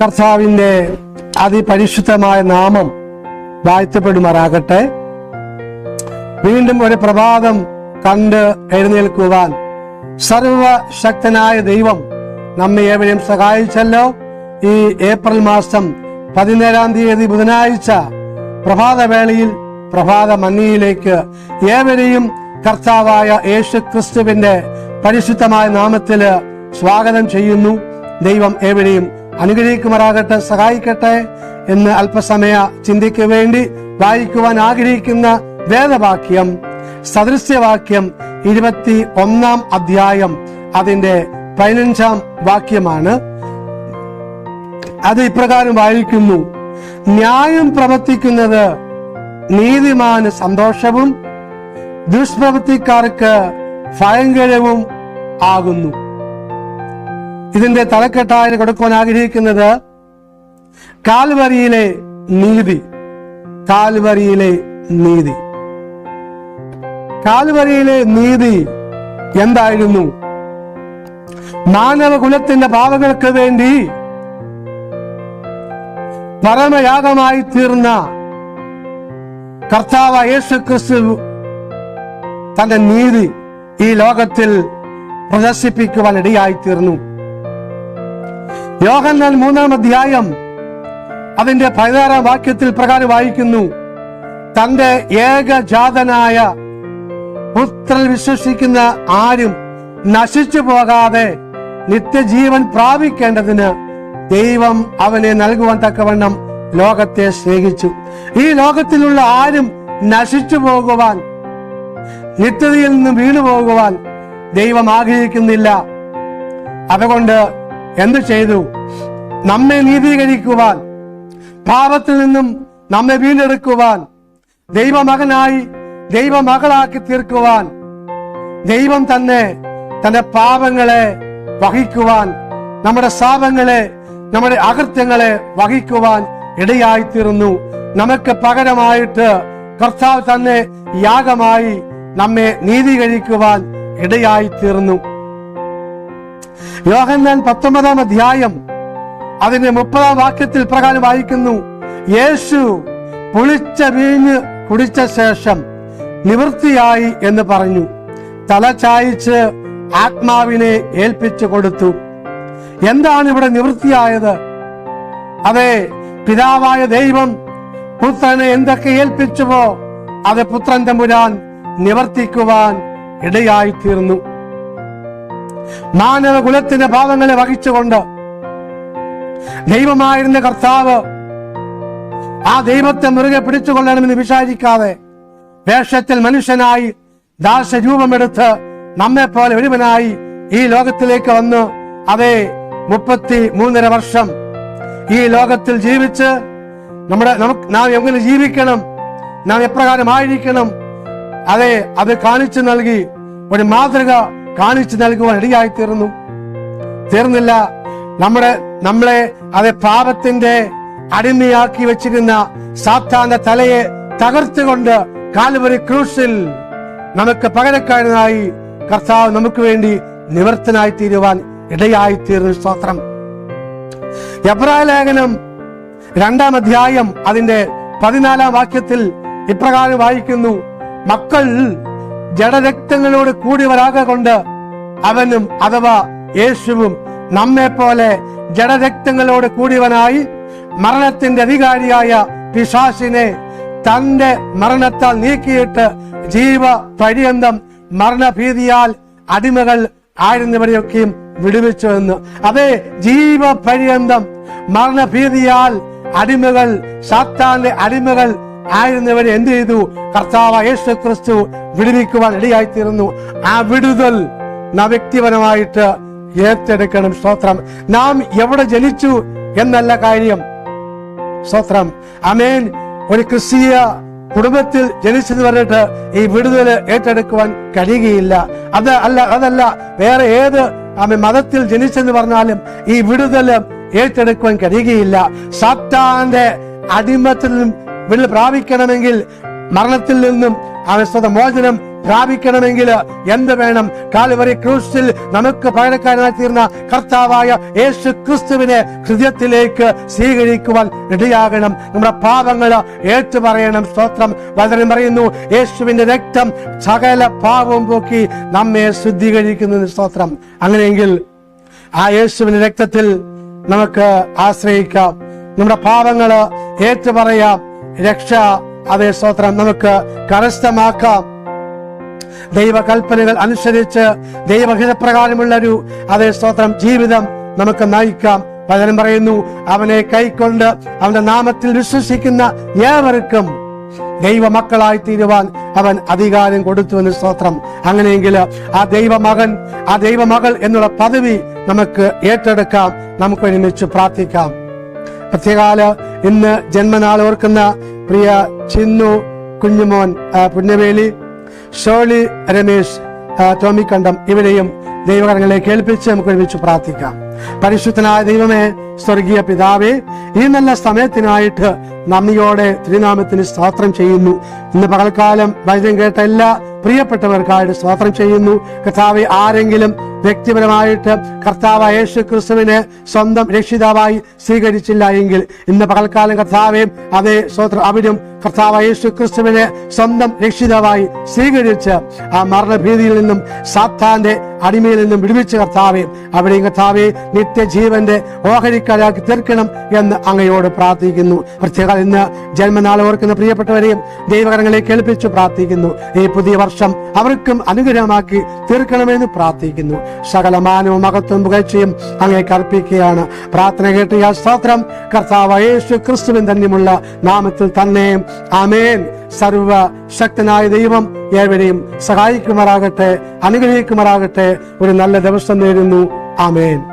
കർത്താവിന്റെ അതിപരിശുദ്ധമായ നാമം വാഴ്ത്തപ്പെടുമാറാകട്ടെ. വീണ്ടും ഒരു പ്രഭാതം കണ്ട് എഴുന്നേൽക്കുവാൻ സർവശക്തനായ ദൈവം നമ്മെ ഏവരെയും സഹായിച്ചല്ലോ. ഈ ഏപ്രിൽ മാസം 17-ാം തീയതി ബുധനാഴ്ച പ്രഭാതവേളയിൽ പ്രഭാത മന്നിയിലേക്ക് ഏവരെയും കർത്താവായ യേശു ക്രിസ്തുവിന്റെ പരിശുദ്ധമായ നാമത്തില് സ്വാഗതം ചെയ്യുന്നു. ദൈവം ഏവരെയും അനുഗ്രഹിക്കുമാറാകട്ടെ, സഹായിക്കട്ടെ. എന്ന് അല്പസമയ ചിന്തയ്ക്ക് വേണ്ടി വായിക്കുവാൻ ആഗ്രഹിക്കുന്ന വേദവാക്യം സദൃശ്യവാക്യം 21-ാം അധ്യായം അതിന്റെ 15-ാം വാക്യമാണ്. അത് ഇപ്രകാരം വായിക്കുന്നു: ന്യായം പ്രവർത്തിക്കുന്നത് നീതിമാന് സന്തോഷവും ദുഷ്പ്രവൃത്തിക്കാർക്ക് ഭയങ്കരവും ആകുന്നു. ഇതിന്റെ തലക്കെട്ടായി കൊടുക്കുവാൻ ആഗ്രഹിക്കുന്നത് കാൽവരിയിലെ നീതി. കാൽവരിയിലെ നീതി. കാൽവരിയിലെ നീതി എന്തായിരുന്നു? മാനവകുലത്തിന്റെ പാപങ്ങൾക്ക് വേണ്ടി പരമയാഗമായി തീർന്ന കർത്താവ് യേശു ക്രിസ്തു തന്റെ നീതി ഈ ലോകത്തിൽ പ്രദർശിപ്പിക്കുവാൻ ഇടയായി തീർന്നു. യോഹന്നാൻ 3-ാം അധ്യായം അതിന്റെ 16-ാം വാക്യത്തിൽ പ്രകാരം വായിക്കുന്നു: തന്റെ ഏകജാതനായ പുത്രൻ വിശ്വസിക്കുന്ന ആരും നശിച്ചു പോകാതെ നിത്യജീവൻ പ്രാപിക്കേണ്ടതിന് ദൈവം അവനെ നൽകുവാൻ തക്കവണ്ണം ലോകത്തെ സ്നേഹിച്ചു. ഈ ലോകത്തിലുള്ള ആരും നശിച്ചു പോകുവാൻ, നിത്യതയിൽ നിന്നും വീണുപോകുവാൻ ദൈവം ആഗ്രഹിക്കുന്നില്ല. അതുകൊണ്ട് എന്തു ചെയ്തു? നമ്മെ നീതീകരിക്കുവാൻ, പാപത്തിൽ നിന്നും നമ്മെ വീണ്ടെടുക്കുവാൻ, ദൈവമകനായി ദൈവമകളാക്കി തീർക്കുവാൻ, ദൈവം തന്നെ തന്റെ പാപങ്ങളെ വഹിക്കുവാൻ, നമ്മുടെ ശാപങ്ങളെ, നമ്മുടെ അകൃത്യങ്ങളെ വഹിക്കുവാൻ ഇടയായിത്തീർന്നു. നമുക്ക് പകരമായിട്ട് കർത്താവ് തന്നെ യാഗമായി നമ്മെ നീതീകരിക്കുവാൻ ഇടയായിത്തീർന്നു. യോഹന്നാൻ 19-ാം അധ്യായം അതിന്റെ 30-ാം വാക്യത്തിൽ പ്രകാരം വായിക്കുന്നു: യേശു പുളിച്ച വീഞ്ഞ് കുടിച്ച ശേഷം നിവൃത്തിയായി എന്ന് പറഞ്ഞു തല ചായ്ച്ച് ആത്മാവിനെ ഏൽപ്പിച്ചു കൊടുത്തു. എന്താണ് ഇവിടെ നിവൃത്തിയായത്? അതെ, പിതാവായ ദൈവം പുത്രനെ എന്തൊക്കെ ഏൽപ്പിച്ചുവോ അത് പുത്രൻ തമ്പുരാൻ നിവർത്തിക്കുവാൻ ഇടയായിത്തീർന്നു. മാനവകുലത്തിന്റെ പാപങ്ങളെ വഹിച്ചുകൊണ്ട് ദൈവമായിരുന്ന കർത്താവ് ആ ദൈവത്തെ മുറുകെ പിടിച്ചുകൊള്ളണമെന്ന് വിചാരിക്കാതെ വേഷത്തിൽ മനുഷ്യനായി ദാസരൂപമെടുത്ത് നമ്മെ പോലെ ഒരുവനായി ഈ ലോകത്തിലേക്ക് വന്ന് അതേ 33.5 വർഷം ഈ ലോകത്തിൽ ജീവിച്ച് നാം എങ്ങനെ ജീവിക്കണം, നാം എപ്രകാരമായിരിക്കണം, അതെ അത് കാണിച്ചു നൽകി, ഒരു മാതൃക കാണിച്ചു നൽകുവാൻ ഇടയായിത്തീർന്നു. തീർന്നില്ല, നമ്മളെ അതെ പാപത്തിന്റെ അടിമയാക്കി വെച്ചിരുന്ന സാത്താന്റെ തലയെ തകർത്തുകൊണ്ട് കാൽവരി ക്രൂശിൽ നമുക്ക് പകരക്കാരനായി കർത്താവ് നമുക്ക് വേണ്ടി നിവർത്തനായി തീരുവാൻ ഇടയായിത്തീർന്നു. സ്തോത്രം. എബ്രായ ലേഖനം 2-ാം അധ്യായം അതിന്റെ 14-ാം വാക്യത്തിൽ ഇപ്രകാരം വായിക്കുന്നു: മക്കൾ ജഡരക്തങ്ങളോട് കൂടിയവരാകൊണ്ട് അവനും അഥവാ യേശുവും നമ്മെ പോലെ ജഡരക്തങ്ങളോട് കൂടിയവനായി മരണത്തിന്റെ അധികാരിയായ പിശാചിനെ തന്റെ മരണത്താൽ നീക്കിയിട്ട് ജീവ പര്യന്തം മരണഭീതിയാൽ അടിമകൾ ആയിരുന്നവരെയൊക്കെയും വിടുവിച്ചു എന്ന്. അതേ, ജീവ പര്യന്തം മരണഭീതിയാൽ അടിമകൾ, സാത്താന്റെ അടിമകൾ ആയിരുന്നവരെ എന്ത് ചെയ്തു? കർത്താവ് യേശു ക്രിസ്തു വിടുവിക്കുവാൻ ഇടയായിത്തീർന്നു. ആ വിടുതൽ നാം വ്യക്തിപരമായിട്ട് ഏറ്റെടുക്കണം. സ്തോത്രം. നാം എവിടെ ജനിച്ചു എന്നല്ല കാര്യം. സ്തോത്രം. ആമേൻ. ഒരു ക്രിസ്തീയ കുടുംബത്തിൽ ജനിച്ചെന്ന് പറഞ്ഞിട്ട് ഈ വിടുതല് ഏറ്റെടുക്കുവാൻ കഴിയുകയില്ല. അതല്ല വേറെ ഏത് മതത്തിൽ ജനിച്ചെന്ന് പറഞ്ഞാലും ഈ വിടുതല് ഏറ്റെടുക്കുവാൻ കഴിയുകയില്ല. സാത്താന്റെ അടിമത്തിൽ നിന്നും വിടുതൽ പ്രാപിക്കണമെങ്കിൽ, മരണത്തിൽ നിന്നും മോചനം പ്രാപിക്കണമെങ്കിൽ എന്ത് വേണം? കാൽവരി ക്രൂശിൽ നമുക്ക് പകരക്കാരനായി തീർന്ന കർത്താവായ യേശു ക്രിസ്തുവിനെ ഹൃദയത്തിലേക്ക് സ്വീകരിക്കുവാൻ ഇടയാകണം. നമ്മുടെ പാപങ്ങൾ ഏറ്റുപറയണം. സ്തോത്രം. വചനം പറയുന്നു, യേശുവിന്റെ രക്തം സകല പാപവും പോക്കി നമ്മെ ശുദ്ധീകരിക്കുന്നു. സ്തോത്രം. അങ്ങനെയെങ്കിൽ ആ യേശുവിന്റെ രക്തത്തിൽ നമുക്ക് ആശ്രയിക്കാം. നമ്മുടെ പാപങ്ങള് ഏറ്റുപറയാം. രക്ഷ, അതേ സ്തോത്രം, നമുക്ക് കരസ്ഥമാക്കാം. ദൈവകൽപ്പനകൾ അനുസരിച്ച് ദൈവഹിതപ്രകാരമുള്ളൊരു അതേ സ്തോത്രം ജീവിതം നമുക്ക് നയിക്കാം. വചനം പറയുന്നു, അവനെ കൈക്കൊണ്ട് അവന്റെ നാമത്തിൽ വിശ്വസിക്കുന്ന ഏവർക്കും ദൈവമക്കളായി തീരുവാൻ അവൻ അധികാരം കൊടുത്തുവെന്ന്. സ്തോത്രം. അങ്ങനെയെങ്കിൽ ആ ദൈവമകൻ, ആ ദൈവമകൾ എന്നുള്ള പദവി നമുക്ക് ഏറ്റെടുക്കാം. നമുക്ക് ഒരുമിച്ച് പ്രാർത്ഥിക്കാം. പ്രത്യേകാല ഇന്ന് ജന്മനാൾ ഓർക്കുന്ന പ്രിയ ചിന്നു കുഞ്ഞുമോൻ, പുണ്യവേലി, ഷോളി, രമേശ്, ടോമിക്കണ്ടം, ഇവരെയും ദൈവകരങ്ങളെ കേൾപ്പിച്ച് നമുക്ക് ഒരുമിച്ച് പ്രാർത്ഥിക്കാം. പരിശുദ്ധനായ ദൈവമേ, സ്വർഗീയ പിതാവേ, ഈ നല്ല സമയത്തിനായിട്ട് നന്ദിയോടെ തിരുനാമത്തിന് സ്തോത്രം ചെയ്യുന്നു. ഇന്ന് പകൽക്കാലം വചനം കേട്ട എല്ലാ പ്രിയപ്പെട്ടവർക്കായിട്ട് സ്തോത്രം ചെയ്യുന്നു. കർത്താവെ, ആരെങ്കിലും വ്യക്തിപരമായിട്ട് കർത്താവായ യേശു ക്രിസ്തുവിനെ സ്വന്തം രക്ഷിതാവായി സ്വീകരിച്ചില്ല എങ്കിൽ ഇന്ന് പകൽക്കാലം കർത്താവെ, അതേ സ്തോത്രം, അവരും കർത്താവായ യേശു ക്രിസ്തുവിനെ സ്വന്തം രക്ഷിതാവായി സ്വീകരിച്ച് ആ മരണഭീതിയിൽ നിന്നും സാത്താന്റെ അടിമയിൽ നിന്നും വിടുവിച്ച് കർത്താവെ, അവിടെയും കർത്താവെ നിത്യജീവന്റെ ഓഹരിക്കാരാക്കി തീർക്കണം എന്ന് അങ്ങയോട് പ്രാർത്ഥിക്കുന്നു. പ്രത്യേക ഇന്ന് ജന്മനാൾ ഓർക്കുന്ന പ്രിയപ്പെട്ടവരെയും ദൈവകരങ്ങളെ കേൾപ്പിച്ചു പ്രാർത്ഥിക്കുന്നു. ഈ പുതിയ വർഷം അവർക്കും അനുഗ്രഹമാക്കി തീർക്കണമെന്ന് പ്രാർത്ഥിക്കുന്നു. സകല മാനവും മഹത്വവും പുകഴ്ചയും അങ്ങേക്ക് അർപ്പിക്കുകയാണ്. പ്രാർത്ഥന കേട്ടിയ സ്തോത്രം. കർത്താവായ യേശു ക്രിസ്തുവിൻ തന്നെയുള്ള നാമത്തിൽ തന്നെ ആമേൻ. സർവ ശക്തനായ ദൈവം ഏവരെയും സഹായിക്കുമാറാകട്ടെ, അനുഗ്രഹിക്കുമാറാകട്ടെ. ഒരു നല്ല ദിവസം നേരുന്നു. ആമേൻ.